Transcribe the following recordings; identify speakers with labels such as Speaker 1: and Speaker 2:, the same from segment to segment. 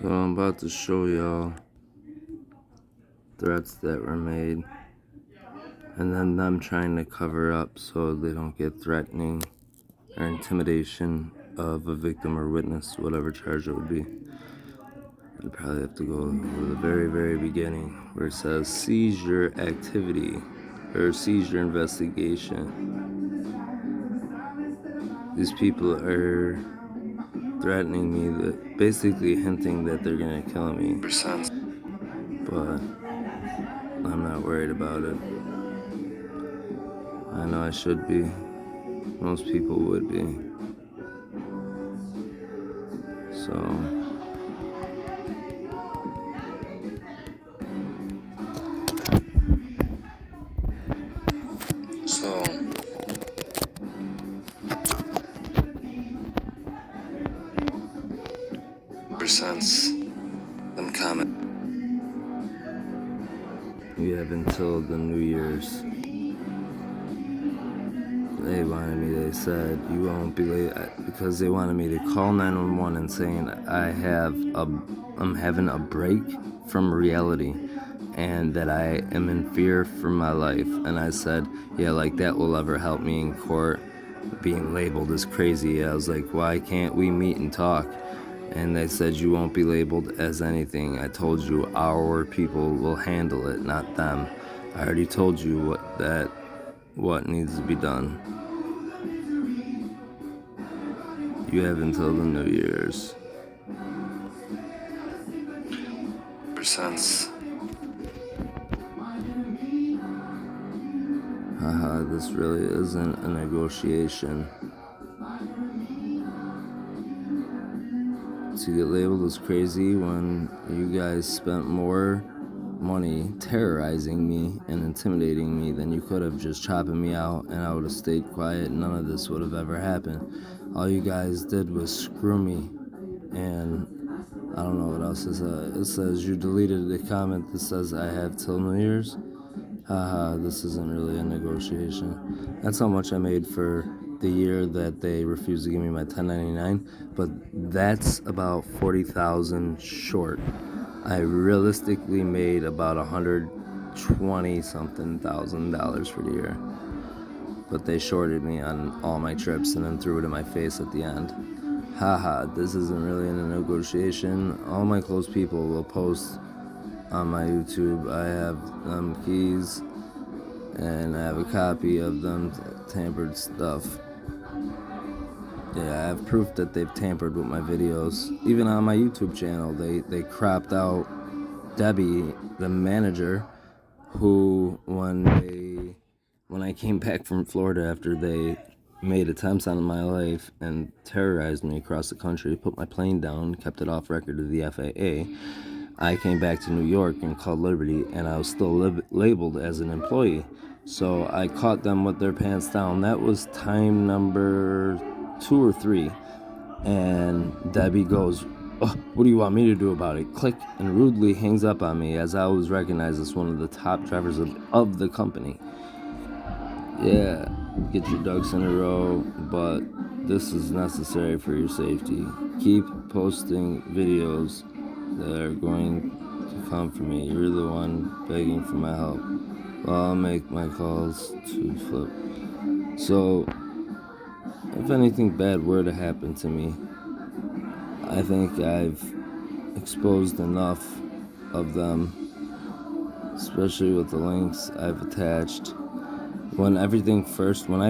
Speaker 1: So I'm about to show y'all threats that were made, and then them trying to cover up so they don't get threatening or intimidation of a victim or witness, whatever charge it would be. I'd probably have to go to the very, very beginning where it says seize your activity or seize your investigation. These people are threatening me, that basically hinting that they're gonna kill me. But I'm not worried about it. I know I should be. Most people would be. So sense them comment. We have until the New Year's. They wanted me, they said, you won't be late, because they wanted me to call 911 and saying I'm having a break from reality and that I am in fear for my life. And I said, yeah, like that will ever help me in court, being labeled as crazy. I was like, why can't we meet and talk? And they said, you won't be labeled as anything. I told you our people will handle it, not them. I already told you what needs to be done. You have until the New Year's. Percents. Haha, this really isn't a negotiation. To get labeled as crazy when you guys spent more money terrorizing me and intimidating me than you could have just chopping me out, and I would have stayed quiet. None of this would have ever happened. All you guys did was screw me, and I don't know what else it says you deleted the comment that says I have till New Year's. Haha, this isn't really a negotiation. That's how much I made for the year that they refused to give me my 1099, but that's about 40,000 short. I realistically made about 120 something thousand dollars for the year, but they shorted me on all my trips and then threw it in my face at the end. Haha, this isn't really in a negotiation. All my close people will post on my YouTube. I have keys and I have a copy of them tampered stuff. Yeah, I have proof that they've tampered with my videos. Even on my YouTube channel, they cropped out Debbie, the manager, who when I came back from Florida after they made attempts on my life and terrorized me across the country, put my plane down, kept it off record to the FAA. I came back to New York and called Liberty, and I was still labeled as an employee. So I caught them with their pants down. That was time number 2 or 3. And Debbie goes, oh, what do you want me to do about it? Click, and rudely hangs up on me as I was recognized as one of the top drivers of the company. Yeah, get your ducks in a row, but this is necessary for your safety. Keep posting videos that are going to come for me. You're the one begging for my help. Well, I'll make my calls to flip. So, if anything bad were to happen to me, I think I've exposed enough of them, especially with the links I've attached. When I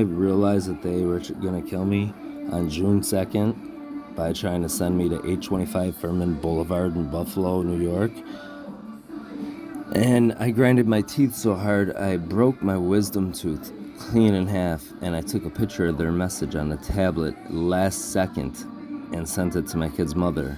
Speaker 1: realized that they were gonna kill me on June 2nd by trying to send me to 825 Furman Boulevard in Buffalo, New York, and I grinded my teeth so hard I broke my wisdom tooth clean in half, and I took a picture of their message on the tablet last second and sent it to my kid's mother.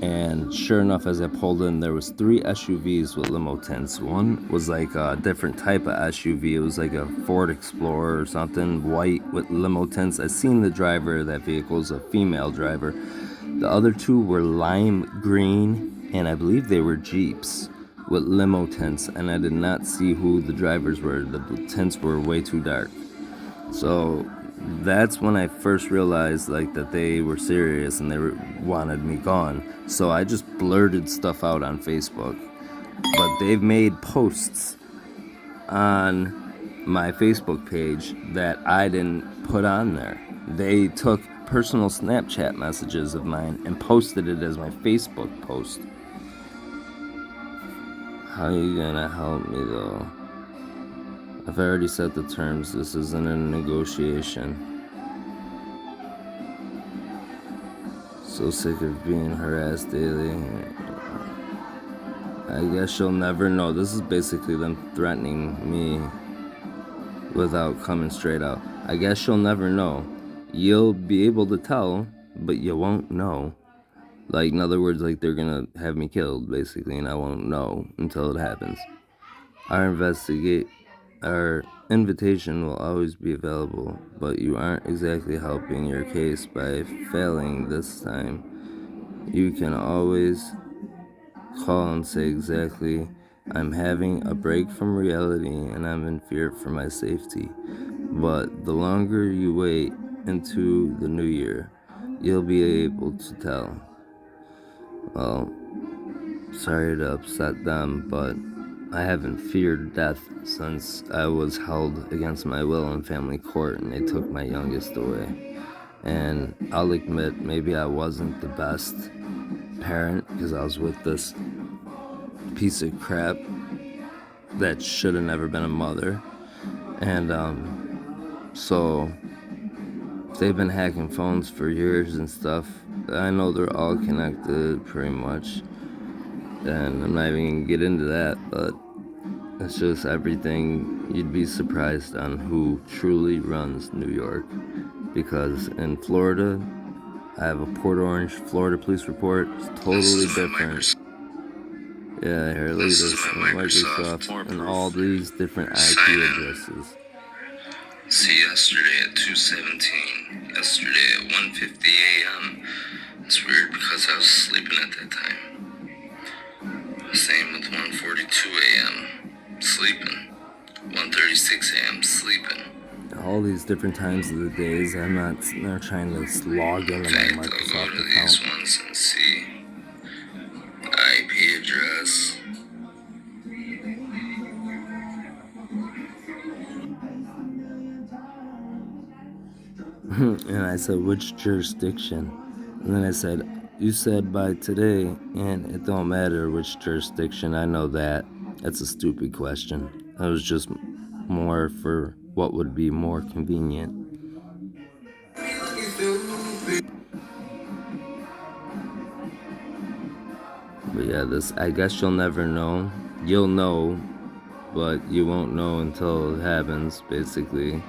Speaker 1: And sure enough, as I pulled in, there was 3 SUVs with limo tints. One was like a different type of SUV. It was like a Ford Explorer or something, white with limo tints. I seen the driver of that vehicle was a female driver. The other 2 were lime green, and I believe they were Jeeps with limo tints, and I did not see who the drivers were. The tints were way too dark. So that's when I first realized like that they were serious and wanted me gone. So I just blurted stuff out on Facebook. But they've made posts on my Facebook page that I didn't put on there. They took personal Snapchat messages of mine and posted it as my Facebook post. How are you gonna help me though? I've already set the terms. This isn't a negotiation. So sick of being harassed daily. I guess you'll never know. This is basically them threatening me without coming straight out. I guess you'll never know. You'll be able to tell, but you won't know. Like, in other words, like they're gonna have me killed, basically, and I won't know until it happens. Our invitation will always be available, but you aren't exactly helping your case by failing this time. You can always call and say exactly, I'm having a break from reality and I'm in fear for my safety. But the longer you wait into the new year, you'll be able to tell. Well, sorry to upset them, but I haven't feared death since I was held against my will in family court and they took my youngest away. And I'll admit, maybe I wasn't the best parent because I was with this piece of crap that should have never been a mother. And so they've been hacking phones for years and stuff. I know they're all connected pretty much. And I'm not even gonna get into that, but it's just everything. You'd be surprised on who truly runs New York. Because in Florida, I have a Port Orange, Florida police report. It's totally different. Yeah, here, look at this. Microsoft and all these different IP addresses.
Speaker 2: See, yesterday at 2:17, yesterday at 1:50 a.m. It's weird because I was sleeping at that time. Same with 1:42 a.m. sleeping. 1:36 a.m. sleeping.
Speaker 1: All these different times of the days. I'm not trying to log into my Microsoft
Speaker 2: I'll go to
Speaker 1: account.
Speaker 2: these ones and see IP address.
Speaker 1: And I said, which jurisdiction? And then I said, you said by today, and it don't matter which jurisdiction. I know that. That's a stupid question. That was just more for what would be more convenient. But yeah, this, I guess you'll never know. You'll know, but you won't know until it happens, basically.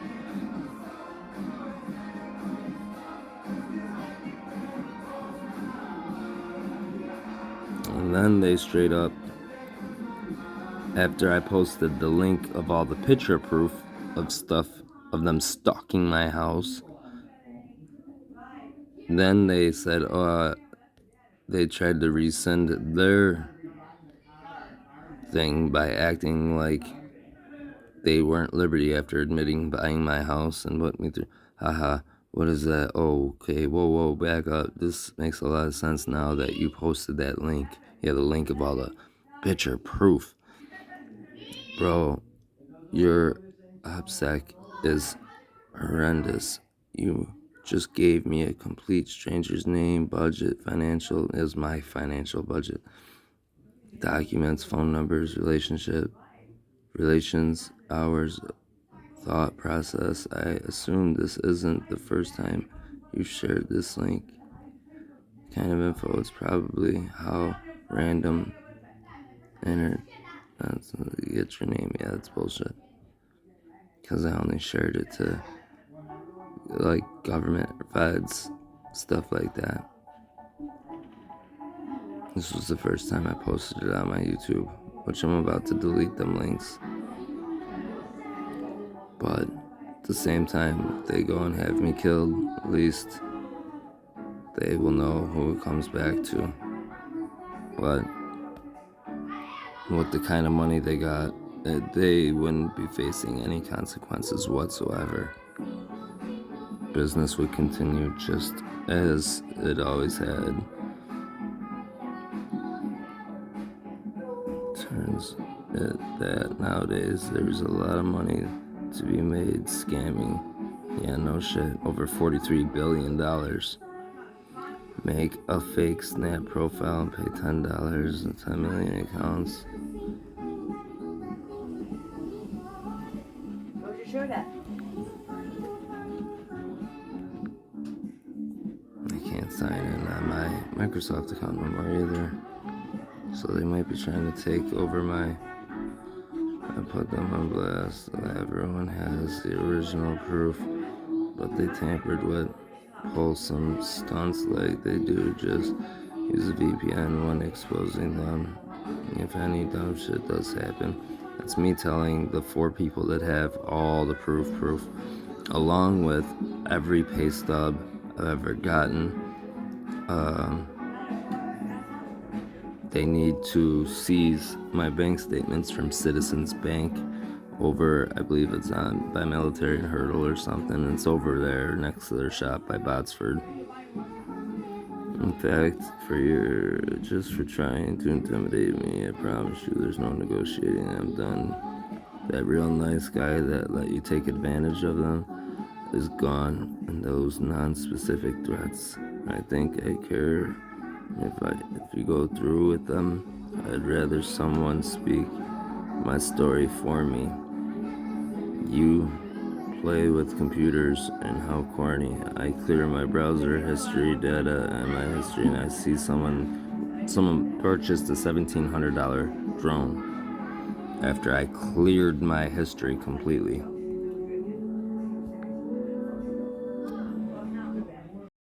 Speaker 1: And then they straight up, after I posted the link of all the picture proof of stuff of them stalking my house, then they said, they tried to rescind their thing by acting like they weren't Liberty after admitting buying my house and put me through. Haha, what is that? Oh, okay, whoa, back up. This makes a lot of sense now that you posted that link. Yeah, the link of all the picture proof. Bro, your OPSEC is horrendous. You just gave me a complete stranger's name, budget, financial. It was my financial budget. Documents, phone numbers, relations, hours, thought process. I assume this isn't the first time you shared this link. Kind of info. It's probably how random entered. Get your name. Yeah, that's bullshit. Because I only shared it to like government or feds, stuff like that. This was the first time I posted it on my YouTube, which I'm about to delete them links. But at the same time, if they go and have me killed, at least they will know who it comes back to. But with the kind of money they got, they wouldn't be facing any consequences whatsoever. business would continue just as it always had. Turns out that nowadays there's a lot of money to be made scamming. Yeah, no shit. Over $43 billion. Make a fake Snap profile and pay $10 and 10 million accounts.
Speaker 3: Where's your shirt at?
Speaker 1: I can't sign in on my Microsoft account no more either. So they might be trying to take over my... I put them on blast. Everyone has the original proof, but they tampered with, pull some stunts like they do, just use a VPN when exposing them. If any dumb shit does happen, that's me telling the 4 people that have all the proof, along with every pay stub I've ever gotten. They need to seize my bank statements from Citizens Bank over, I believe it's on by Military and Hurdle or something. It's over there next to their shop by Botsford. In fact, just for trying to intimidate me, I promise you there's no negotiating. I'm done. That real nice guy that let you take advantage of them is gone, and those non-specific threats, I think I care. If you go through with them, I'd rather someone speak my story for me. You play with computers and how corny. I clear my browser history data and my history, and I see someone purchased a $1,700 drone after I cleared my history completely.